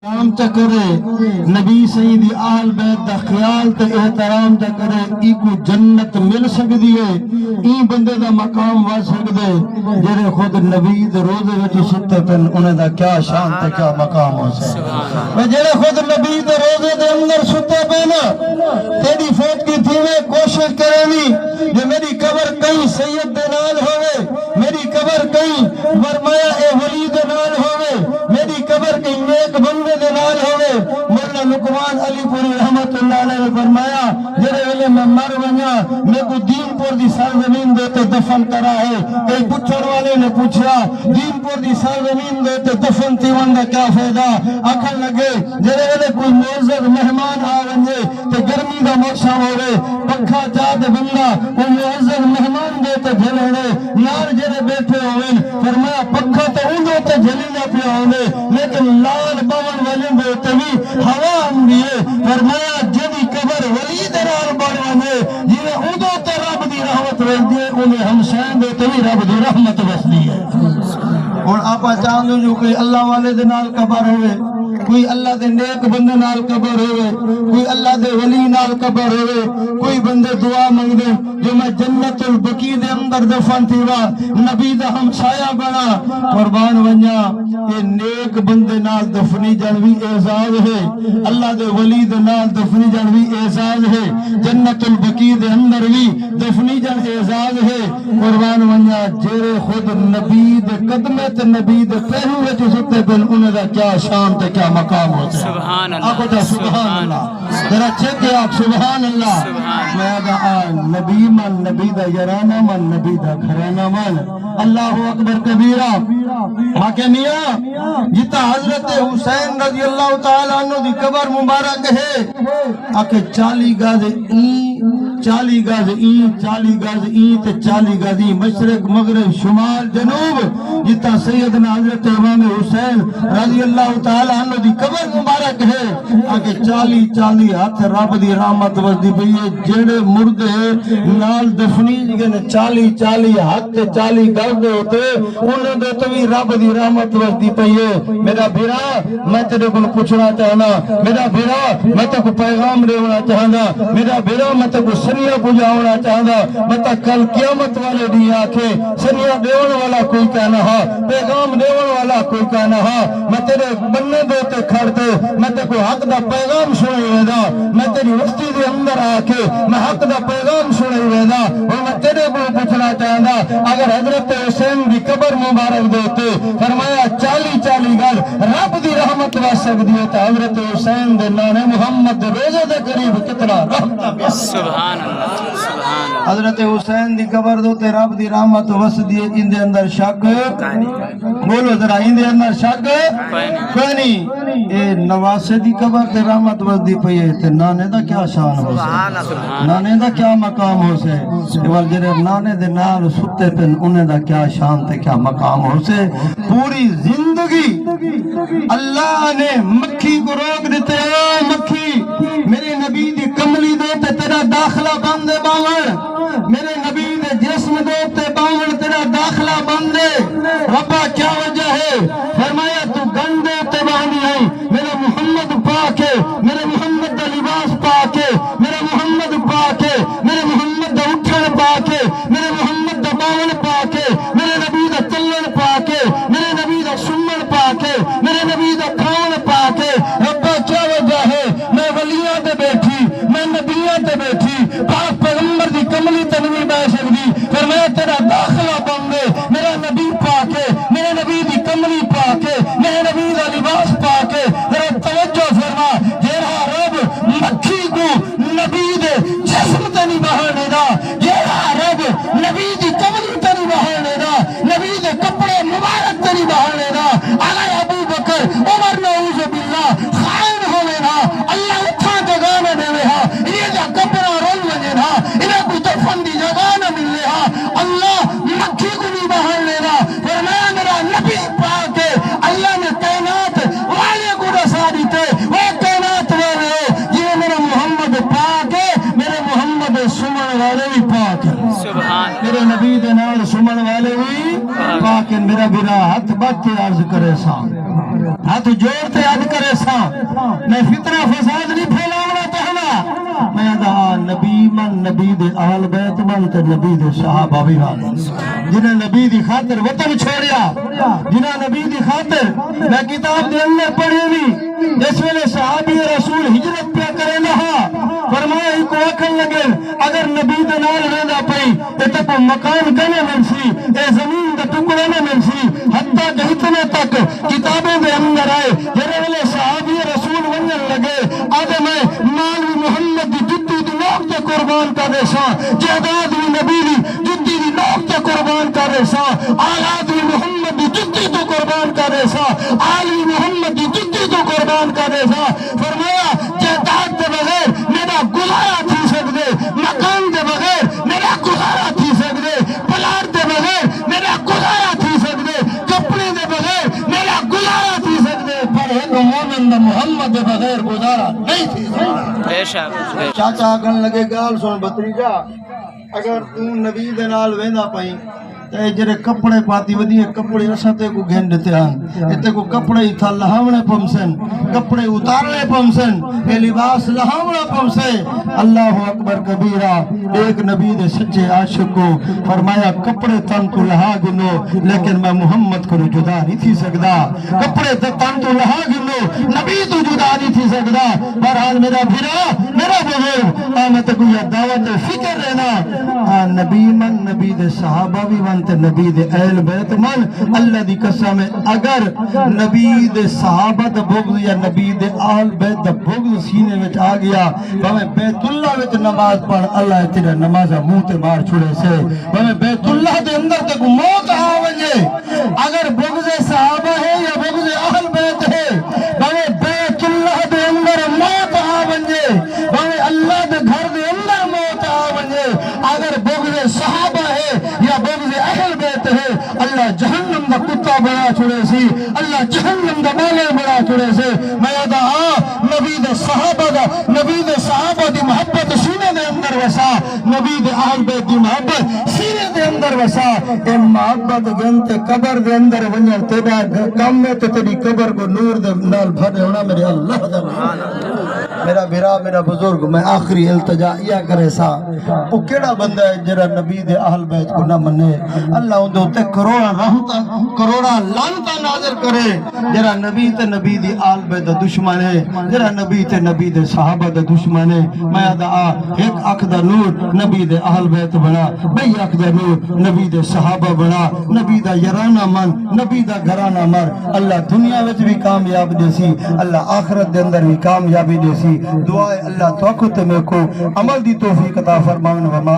احترام تا کرے نبی سیدی آل بیت دا خیال تے احترام تا کرے ای کو جنت مل سکدی ہے ای بندے دا مقام وا سکدے جڑے خود نبی دے روزے وچ ستے پن انہاں دا کیا شان تے کیا مقام ہو سکدا جڑے خود نبی دے روزے دے اندر ستے پن تیری فوت کی تھی میں کوشش کرے کہ میری قبر کہیں سید دے نال ہوئے میری قبر کہیں فرمایا اے ولی دے نال ہوئے میری قبر کہیں نیک بندے دے نال ہوئے مولانا لقمان علی پوری رحمت اللہ علیہ نے فرمایا جڑے ویلے میں مر ونجا میں کو دین پور دی سرزمین دے تے دفن کرا ہے کئی پوچھن والے نے پوچھا دین پور دی سرزمین دے تے دفن تیون دا کیا فائدہ آکھن لگے جڑے ویلے کوئی معزز مہمان آ ونجے تے گرمی دا موسم ہوے پنکھا چا تے بندہ او معزز مہمان دے تے جھلنے نال جڑے بیٹھے ہوئے فرمایا پنکھا تے اونوں تے جھلی نہ پیا ہوندے لیکن لال باون والے دے تے بھی ہوا آندی ہے فرمایا جدی قبر ولی دے نال بنوے جویں اونوں تے رب دی رحمت ویندی ہے انہیں ہمسائیں دے تے بھی رب دی رحمت وسدی ہے اور آپا چاہندو جو کوئی اللہ والے دے نال قبر ہوئے کوئی اللہ دے نیک بندے نال قبر ہوئے کوئی اللہ دے ولی نال قبر ہوئے کوئی بندے دعا منگ دے جو میں جنت البقیع دے اندر دفن تھیوا نبی دا ہمسایہ بنا قربان ونجا اے نیک بندے نال دفنی جنوی اعزاز ہے اللہ دے ولی دے نال دفنی جنوی اعزاز ہے جنت البقیع دے اندر بھی دفنی جن اعزاز ہے قربان ونجا جیرے خود نبی دے قدمے تے نبی دے پہلو وچ ستے پن انہاں دا کیا شان تے کیا مقام ہوتا ہے سبحان اللہ آپ کو سبحان اللہ ذرا چیک ہے آپ سبحان اللہ میں دا نبی من نبی دا یرانہ من نبی دا گھرانہ من اللہ اکبر کبیرہ آکے میاں جتا حضرت حسین رضی اللہ تعالیٰ عنہ دی قبر مبارک ہے آکے 40 گاز این 40 گاز این 40 گاز این تے 40 گاز این مشرق مغرب شمال جنوب جتا سیدنا حضرت امام حسین رضی اللہ تعالیٰ عنہ دی قبر مبارک ہے آکے 40 ہاتھ رب دی رحمت وسدی پئی ہے جڑے مردے نال دفنی جگہ 40 ہاتھ 40 گرد ہوتے انہوں دے تو بھی رب دی رحمت وسدی پئی ہے میرا بھیرا میں تیرے کو پوچھنا چاہنا میرا بھیرا میں تے کو پیغام دینا چاہنا میرا بھیرا میں تے کو سنیا پجاونا چاہنا میں تے کل قیامت والے دی آکھے سنیا دیون والا کوئی کہنا ہا پیغام دیون والا کوئی کہنا ہا میں تیرے بننے دے تے کھڑتے میں تے کو حق دا پیغام سنائی ویدا میں تیری وسطی دے اندر آکے میں حق دا پیغام سنائی ویدا اور میں تیرے کو پوچھنا چاہنا اگر حضرت حسین دی قبر مبارک دیتے فرمایا 40 گل رب دی رحمت واسک دیئے تا حضرت حسین دے نانے محمد دے روزے دے قریب کتنا رحمت سبحان اللہ سبحان اللہ حضرت حسین دی قبر دوتے رب دی رحمت وس دیئے ان دے اندر شک بولو ذرا ان دے اندر شک کوئی نہیں اے نواسے دی قبر تے رحمت وس دی پئی ہے تے نانے دا کیا شان ہو سے نانے دا کیا مقام ہو سے وال جڑے نانے دے نال ستے پن انہیں دا کیا شان تے کیا مقام ہو سے پوری زندگی اللہ نے مکھی کو روک دیتے ہیں مکھی میرے نبی دی کملی دے تے تیرا داخلہ بند دے باون میرے نبی دے جسم دے تے باون تیرا داخلہ بند دے ربا کیا وجہ ہے فرمایا تو گندے تے باندھی ہے میرے محمد پاک ہے میرے محمد دا لباس پاک ہے میرے محمد پاک ہے میرے محمد دا اٹھن پاک ہے میرے محمد دا باون پاک ہے میرے نبی دا چلن پاک ہے میرے نبی دا سنن پاک ہے میرے نبی دا کھان پاک ہے ربا کیا وجہ ہے میں ولیاں تے بیٹھی میں نبیاں تے بیٹھی پاک پیغمبر دی کملی تے نہیں بیٹھ سکدی فرمایا تیرا داخلہ بند ہے میرا نبی پاک ہے میرے نبی دی کملی پاک ہے میرے نبی دا لباس پاک ہے ذرا توجہ فرما جیڑا رب مکھی کو نبی دے جسم تے نہیں بہانے دا جیڑا رب نبی دی کملی تے نہیں بہانے دا نبی دے کپڑے مبارک تے نہیں بہانے دا اگر ابو بکر عمر نعوذ باللہ خائن ہوئے نا اللہ اٹھا جگہ میں دے رہا یہ جا کپڑا رول وجے نا انہیں کوئی دفن دی جگہ نہ مل رہا اللہ مکھی کو نہیں بہان لے رہا فرمایا میرا نبی پاک ہے اللہ نے کائنات والے کو رسا دیتے وہ کائنات والے ہو یہ میرا محمد پاک ہے میرے محمد سمن والے بھی پاک ہے میرے نبی دے نال سمن والے بھی پاک ہے میرا برا ہاتھ بچ کے عرض کرے سام ہاتھ جوڑتے عرض کرے سام سا میں فتنہ فساد نہیں پھیلاونا چاہنا میں دا نبی من نبی دے اہل بیت من تے نبی دے صحابہ بھی من جنہیں نبی دی خاطر وطن چھوڑیا جنہیں نبی دی خاطر میں کتاب دے اندر پڑھی بھی جس ویلے صحابی رسول ہجرت پہ کرے لہا فرمایا ہی کو اکھن لگے اگر نبی دے نال رہنا پئی تے کو مکان کنے منسی اے زمین دے ٹکڑے میں منسی حتیٰ کہ اتنے تک کتابیں دے اندر آئے جنہیں ویلے صحابی رسول ونجن لگے آدھے میں مالوی محمد دی جدی دی نوک تے قربان کر دے سا جہداد بھی نبی دی جدی دی نوک تے قربان کر دے سا آلات بھی محمد دی جدی تو قربان کر دے سا آلی محمد دی جدی تو قربان کر دے سا فرمایا جہداد دے بغیر میرا گزارا تھی سکدے مکان دے بغیر میرا گزارا تھی سکدے پلار دے بغیر میرا گزارا تھی سکدے کپڑے دے بغیر میرا گزارا تھی سکدے پر ایک مومن دا محمد دے بغیر گزارا نہیں تھی سکدے بے شک چاچا آگن لگے گال سن بطریجا اگر تم نبی دے نال ویندا پئی تے جڑے کپڑے پاتی ودی کپڑے اساتے کو گھن دیتے ہیں اتے کو کپڑے ہی تھا لہاونے پمسن کپڑے اتارنے پمسن اے لباس لہاونا پمسے اللہ اکبر کبیرہ ایک نبی دے سچے عاشق کو فرمایا کپڑے تن تو لہا گنو لیکن میں محمد کو جدا نہیں تھی سکدا کپڑے تن تو لہا گنو نبی تو جدا نہیں تھی سکدا بہرحال میرا بھیرا میرا بزرگ آمد کو یہ دعوت فکر رہنا نبی من نبی دے صحابہ بھی من تے نبی دے اہل بیت من اللہ دی قسم اگر نبی دے صحابہ دا بغض یا نبی دے اہل بیت دا بغض سینے وچ آ گیا بھاویں بیت اللہ وچ نماز پڑھ اللہ تیرے نمازہ منہ تے مار چھڑے سے بھاویں بیت اللہ دے اندر تے کو موت آ ونجے اگر بغض صحابہ ہے یا بغض اہل بیت ہے بھاویں بیت اللہ دے اندر موت آ ونجے بھاویں اللہ دے گھر دے اندر موت آ ونجے اگر بغض صحابہ ہے یا بغض اہل بیت ہے اللہ جہنم دا کتا بنا چھوڑے سی اللہ جہنم دا بالے بنا چھوڑے سے میں دا نبی دے صحابہ دا نبی دے صحابہ دی محبت سینے دے اندر وسا نبی دے اہل بیت دی محبت سینے دے اندر وسا اے محبت گنتے قبر دے اندر ونجر تیرا کم میں تو تیری قبر کو نور دے نال بھرے ہونا میرے اللہ دا میرا بھرا میرا بزرگ میں آخری التجا یا کرے سا وہ کیڑا بندہ ہے جرا نبی دے اہل بیت کو نہ منے اللہ ان دے کروڑا رحمتا کروڑا لعنتا نازل کرے جرا نبی تے نبی دی اہل بیت دا دشمن ہے جرا نبی تے نبی دے صحابہ دا دشمن ہے میں دعا ایک اکھ دا نور نبی دے اہل بیت بنا بئی اکھ دا نور نبی دے صحابہ بنا نبی دا یرانہ من نبی دا گھرانہ مر اللہ دنیا وچ بھی کامیاب دے سی اللہ آخرت دے اندر بھی کامیابی دے سی دعائے اللہ تو تے میں کو عمل دی توفیق عطا فرماون وما